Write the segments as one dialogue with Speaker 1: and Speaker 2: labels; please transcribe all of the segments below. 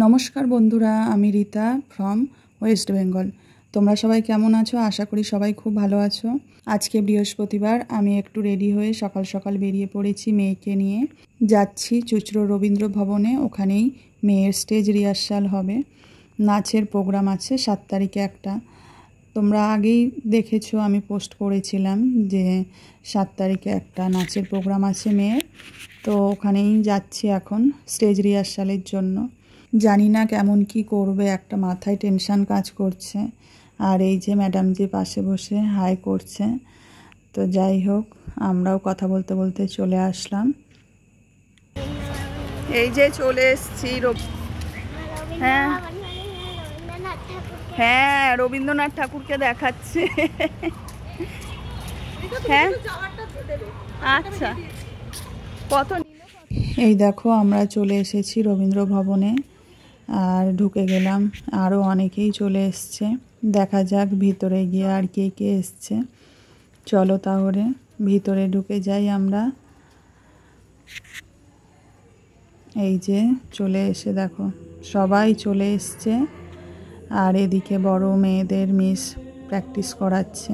Speaker 1: নমস্কার বন্ধুরা, আমি রীতা ফ্রম ওয়েস্ট বেঙ্গল। তোমরা সবাই কেমন আছো? আশা করি সবাই খুব ভালো আছো। আজকে বৃহস্পতিবার, আমি একটু রেডি হয়ে সকাল সকাল বেরিয়ে পড়েছি মেয়েকে নিয়ে। যাচ্ছি চুঁচড়ো রবীন্দ্র ভবনে, ওখানেই মেয়ের স্টেজ রিহার্সাল হবে, নাচের প্রোগ্রাম আছে 7 তারিখে একটা। তোমরা আগেই দেখেছো, আমি পোস্ট করেছিলাম যে 7 তারিখে একটা নাচের প্রোগ্রাম আছে মেয়ের। তো ওখানেই যাচ্ছি এখন স্টেজ রিহার্সালের জন্য। জানি না কেমন কি করবে, একটা মাথায় টেনশান কাজ করছে। আর এই যে ম্যাডাম যে পাশে বসে হাই করছে। তো যাই হোক, আমরাও কথা বলতে বলতে চলে আসলাম। এই যে চলে এসছি। হ্যাঁ হ্যাঁ, রবীন্দ্রনাথ ঠাকুরকে দেখাচ্ছে। হ্যাঁ আচ্ছা, কত? এই দেখো, আমরা চলে এসেছি রবীন্দ্র ভবনে আর ঢুকে গেলাম। আরও অনেকেই চলে এসছে, দেখা যাক ভিতরে গিয়ে আর কে কে এসছে। চলো তাহলে ভিতরে ঢুকে যাই আমরা। এই যে চলে এসে দেখো সবাই চলে এসছে। আর এদিকে বড় মেয়েদের মিস প্র্যাকটিস করাচ্ছে।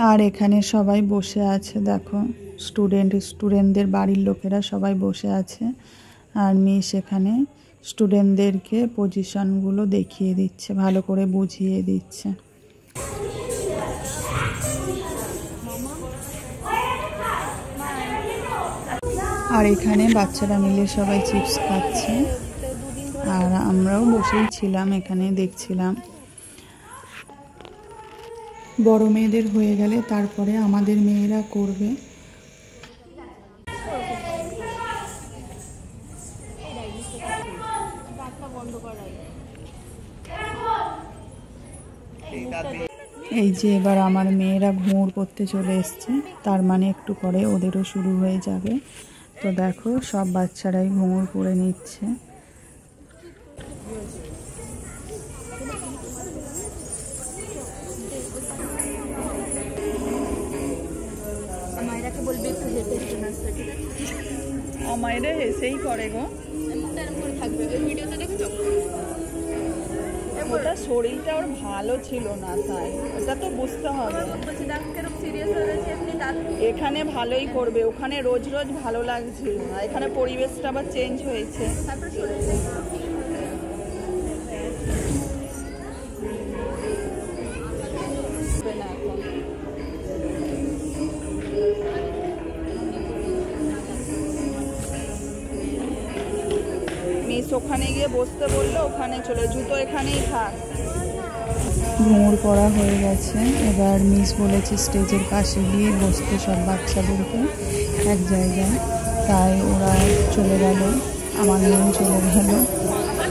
Speaker 1: আর এখানে সবাই বসে আছে, দেখো স্টুডেন্টদের বাড়ির লোকেরা সবাই বসে আছে। আর মিস এখানে স্টুডেন্টদেরকে পজিশনগুলো দেখিয়ে দিচ্ছে, ভালো করে বুঝিয়ে দিচ্ছে। আর এখানে বাচ্চারা মিলে সবাই চিপস খাচ্ছে, আর আমরাও বসেই ছিলাম এখানে দেখছিলাম। বড় মেয়েদের হয়ে গেলে তারপরে আমাদের মেয়েরা করবে। এই যে এবার আমার মেয়েরা ঘুঙুর করতে চলে এসছে, তার মানে একটু পরে ওদেরও শুরু হয়ে যাবে। তো দেখো সব বাচ্চারাই ঘুঙুর করে নিচ্ছে। আমায়রা হেসেই করে গো। ওটা শরীরটা ওর ভালো ছিল না, তাই ওটা তো বুঝতে হবে। এখানে ভালোই করবে, ওখানে রোজ রোজ ভালো লাগছিল না, এখানে পরিবেশটা আবার চেঞ্জ হয়েছে। মিস ওখানে গিয়ে বসতে বললো, ওখানে চলে, জুতো এখানেই থাক। ঘুঙুর পড়া হয়ে গেছে, এবার মিস বলেছে স্টেজের পাশে গিয়ে বসতে সব বাচ্চাদেরকে এক জায়গায়। তাই ওরা চলে গেল, আমার মেয়েও চলে গেল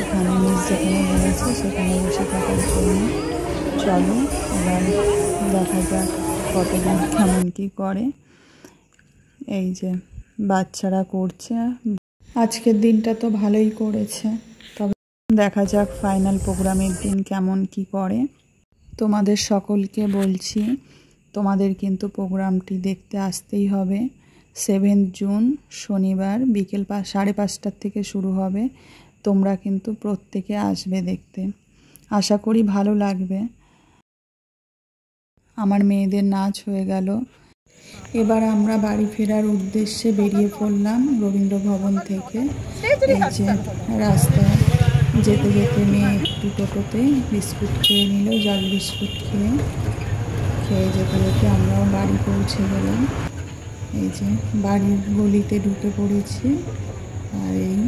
Speaker 1: ওখানে মিস যেখানে বলেছে সেখানে বসে থাকার জন্য। চলো এবার দেখা যাক কতদিন কেমন কি করে। এই যে বাচ্চারা করছে, আজকের দিনটা তো ভালোই করেছে। তবে দেখা যাক ফাইনাল প্রোগ্রামের দিন কেমন কি করে। তোমাদের সকলকে বলছি, তোমাদের কিন্তু প্রোগ্রামটি দেখতে আসতেই হবে। 7 জুন শনিবার বিকেল 5:30 থেকে শুরু হবে। তোমরা কিন্তু প্রত্যেকে আসবে দেখতে, আশা করি ভালো লাগবে। আমার মেয়েদের নাচ হয়ে গেল, এবার আমরা বাড়ি ফেরার উদ্দেশ্যে বেরিয়ে পড়লাম রবীন্দ্র ভবন থেকে। এই যে রাস্তায় যেতে যেতে মেয়ে একটু টোটোতে বিস্কুট খেয়ে নিল, জল বিস্কুট খেয়ে যেতে যেতে আমরাও বাড়ি পৌঁছে গেলাম। এই যে বাড়ির গলিতে ঢুকে পড়েছি, আর এই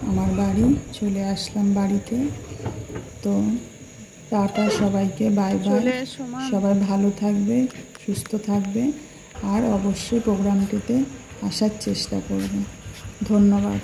Speaker 1: আমার বাড়ি, চলে আসলাম বাড়িতে। তো টাটা সবাইকে, বাই বাই। সবাই ভালো থাকবে, সুস্থ থাকবে, আর অবশ্যই প্রোগ্রামটিতে আসার চেষ্টা করবে। ধন্যবাদ।